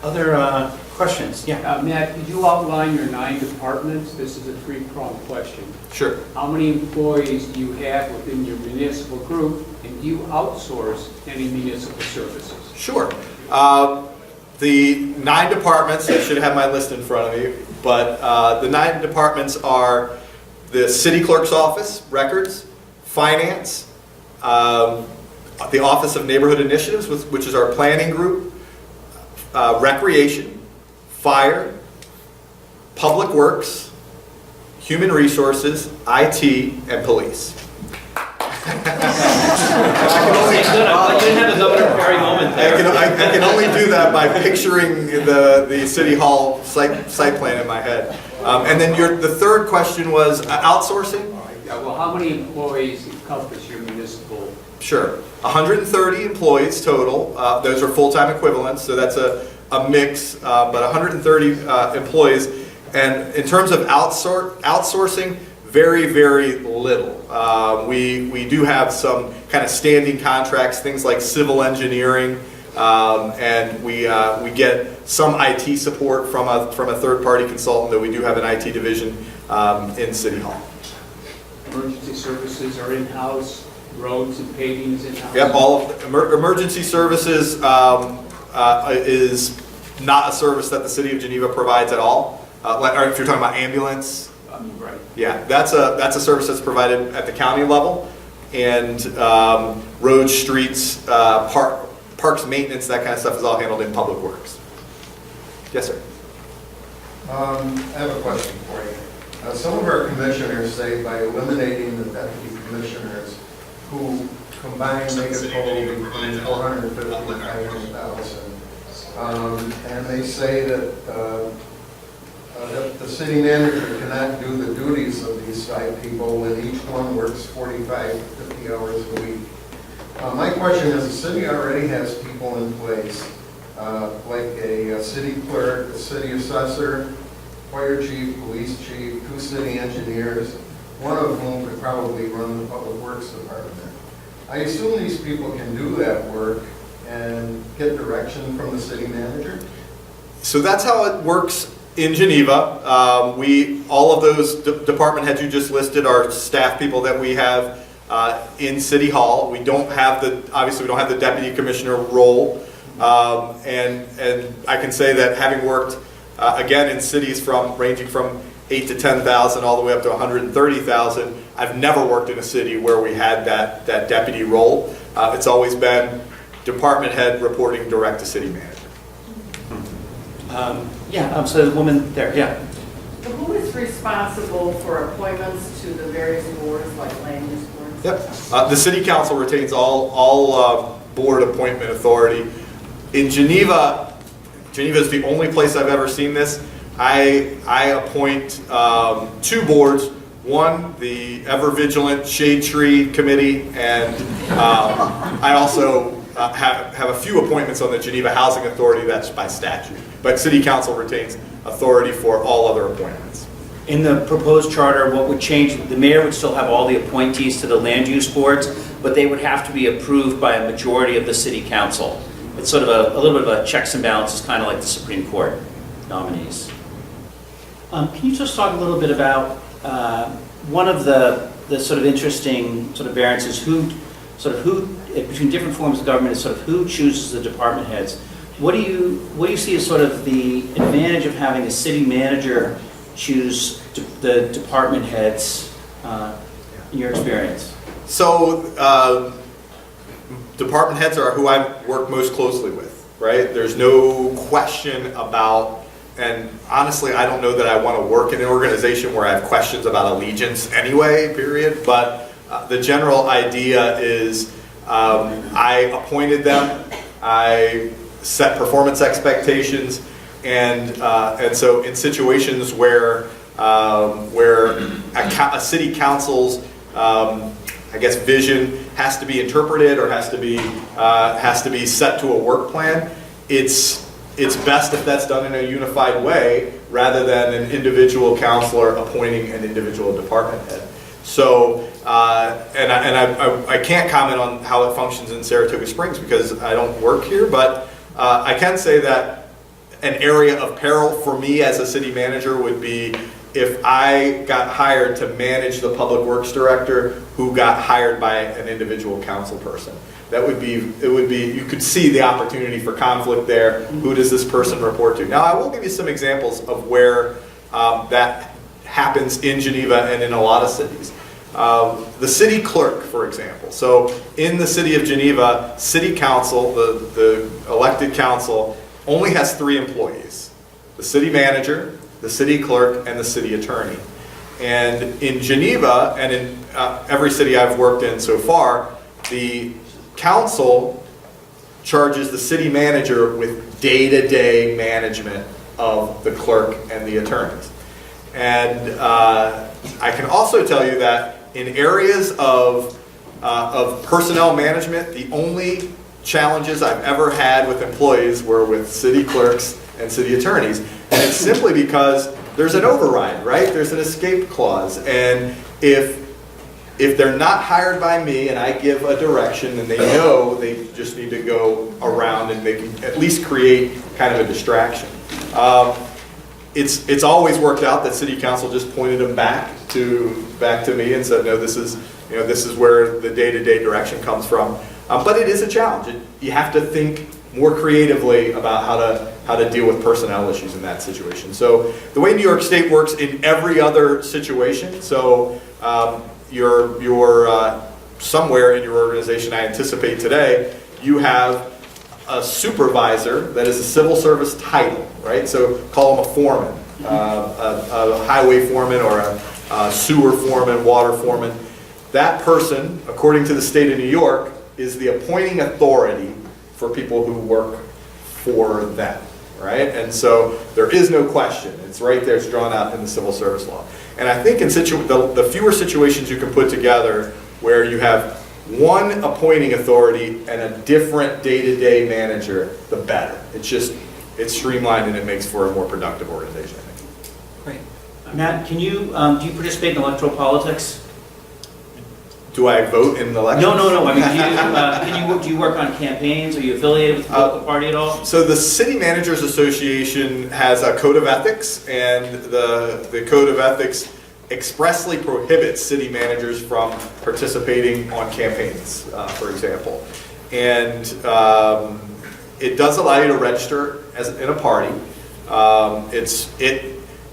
Other questions? Yeah. Matt, could you outline your 9 departments? This is a 3-pronged question. Sure. How many employees do you have within your municipal group, and do you outsource any municipal services? Sure. The 9 departments, I should have my list in front of me, but the 9 departments are the city clerk's office, records, finance, the Office of Neighborhood Initiatives, which is our planning group, recreation, fire, public works, human resources, IT, and police. I can only do that by picturing the city hall site plan in my head. And then the third question was outsourcing? Yeah, well, how many employees encompass your municipal? Sure. 130 employees total. Those are full-time equivalents, so that's a mix, but 130 employees. And in terms of outsourcing, very, very little. We do have some kind of standing contracts, things like civil engineering, and we get some IT support from a third-party consultant, though we do have an IT division in City Hall. Emergency services are in-house, roads and paving is in-house? Yep, all of emergency services is not a service that the City of Geneva provides at all. Or if you're talking about ambulance, Right. yeah, that's a service that's provided at the county level, and roads, streets, parks maintenance, that kind of stuff is all handled in public works. Yes, sir. I have a question for you. Some of our commissioners say by eliminating the deputy commissioners, who combined make a total between 450 and 500,000, and they say that the city manager cannot do the duties of these 5 people when each one works 45 to 50 hours a week. My question is, the city already has people in place, like a city clerk, a city assessor, fire chief, police chief, 2 city engineers, one of whom could probably run the public works department. I assume these people can do that work and get direction from the city manager? So that's how it works in Geneva. All of those department heads you just listed are staff people that we have in City Hall. We don't have obviously we don't have the deputy commissioner role, and I can say that having worked again in cities ranging from 8 to 10,000 all the way up to 130,000, I've never worked in a city where we had that deputy role. It's always been department head reporting direct to city manager. So the woman there, yeah. So who is responsible for appointments to the various boards, like land use boards? Yep. The city council retains all board appointment authority. In Geneva is the only place I've ever seen this. I appoint 2 boards. One, the ever vigilant Shade Tree Committee, and I also have a few appointments on the Geneva Housing Authority. That's by statute. But City Council retains authority for all other appointments. In the proposed charter, what would change, the mayor would still have all the appointees to the land use boards, but they would have to be approved by a majority of the city council. It's sort of a little bit of a checks and balances, kind of like the Supreme Court nominees. Can you just talk a little bit about one of the sort of interesting sort of variances, between different forms of government is sort of who chooses the department heads. What do you see as sort of the advantage of having a city manager choose the department heads in your experience? So department heads are who I work most closely with, right? There's no question about, and honestly, I don't know that I want to work in an organization where I have questions about allegiance anyway, period. But the general idea is I appointed them, I set performance expectations, and so in situations where a city council's vision has to be interpreted or has to be set to a work plan, it's best if that's done in a unified way rather than an individual counselor appointing an individual department head. So, I can't comment on how it functions in Saratoga Springs because I don't work here, but I can say that an area of peril for me as a city manager would be if I got hired to manage the public works director who got hired by an individual council person. That would be, you could see the opportunity for conflict there. Who does this person report to? Now, I will give you some examples of where that happens in Geneva and in a lot of cities. The city clerk, for example. So in the city of Geneva, city council, the elected council, only has 3 employees: the city manager, the city clerk, and the city attorney. And in Geneva, and in every city I've worked in so far, the council charges the city manager with day-to-day management of the clerk and the attorneys. And I can also tell you that in areas of personnel management, the only challenges I've ever had with employees were with city clerks and city attorneys. And it's simply because there's an override, right? There's an escape clause. And if they're not hired by me and I give a direction and they know they just need to go around and they can at least create kind of a distraction. It's always worked out that city council just pointed them back to me and said, no, this is where the day-to-day direction comes from. But it is a challenge. You have to think more creatively about how to deal with personnel issues in that situation. So the way New York State works in every other situation, so you're somewhere in your organization, I anticipate today, you have a supervisor that is a civil service title, right? So call him a foreman, a highway foreman or a sewer foreman, water foreman. That person, according to the state of New York, is the appointing authority for people who work for them, right? And so there is no question. It's right there. It's drawn out in the civil service law. And I think in the fewer situations you can put together where you have one appointing authority and a different day-to-day manager, the better. It's streamlined and it makes for a more productive organization, I think. Great. Matt, do you participate in electoral politics? Do I vote in the elections? No. I mean, do you work on campaigns? Are you affiliated with the political party at all? So the City Managers Association has a code of ethics, and the code of ethics expressly prohibits city managers from participating on campaigns, for example. And it does allow you to register in a party.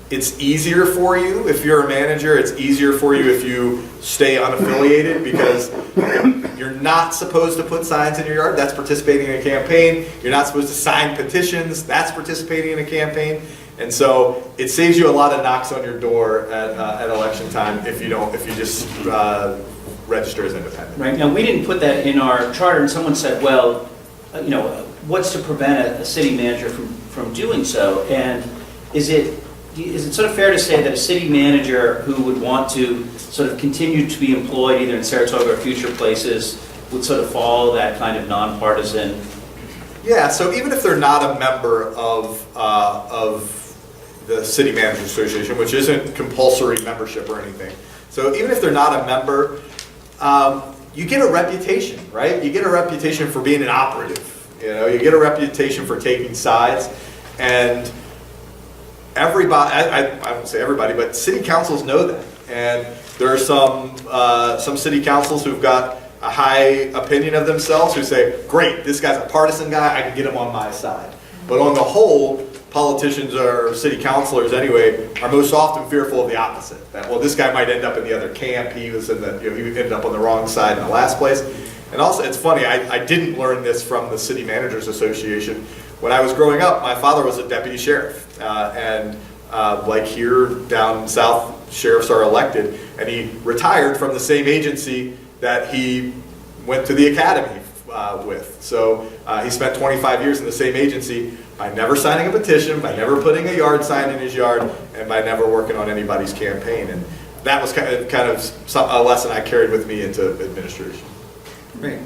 It's easier for you if you're a manager. It's easier for you if you stay unaffiliated because you're not supposed to put signs in your yard. That's participating in a campaign. You're not supposed to sign petitions. That's participating in a campaign. And so it saves you a lot of knocks on your door at election time if you just register as independent. Right. Now, we didn't put that in our charter, and someone said, well, what's to prevent a city manager from doing so? And is it sort of fair to say that a city manager who would want to sort of continue to be employed either in Saratoga or future places would sort of follow that kind of nonpartisan? Yeah, so even if they're not a member of the City Managers Association, which isn't compulsory membership or anything, so even if they're not a member, you get a reputation, right? You get a reputation for being an operative. You get a reputation for taking sides, and everybody, I won't say everybody, but city councils know that. And there are some city councils who've got a high opinion of themselves who say, great, this guy's a partisan guy, I can get him on my side. But on the whole, politicians or city councilors anyway are most often fearful of the opposite. That, well, this guy might end up in the other camp, he ended up on the wrong side in the last place. And also, it's funny, I didn't learn this from the City Managers Association. When I was growing up, my father was a deputy sheriff. Like here down south, sheriffs are elected. And he retired from the same agency that he went to the academy with. So he spent 25 years in the same agency by never signing a petition, by never putting a yard sign in his yard, and by never working on anybody's campaign. And that was kind of a lesson I carried with me into administration. Great.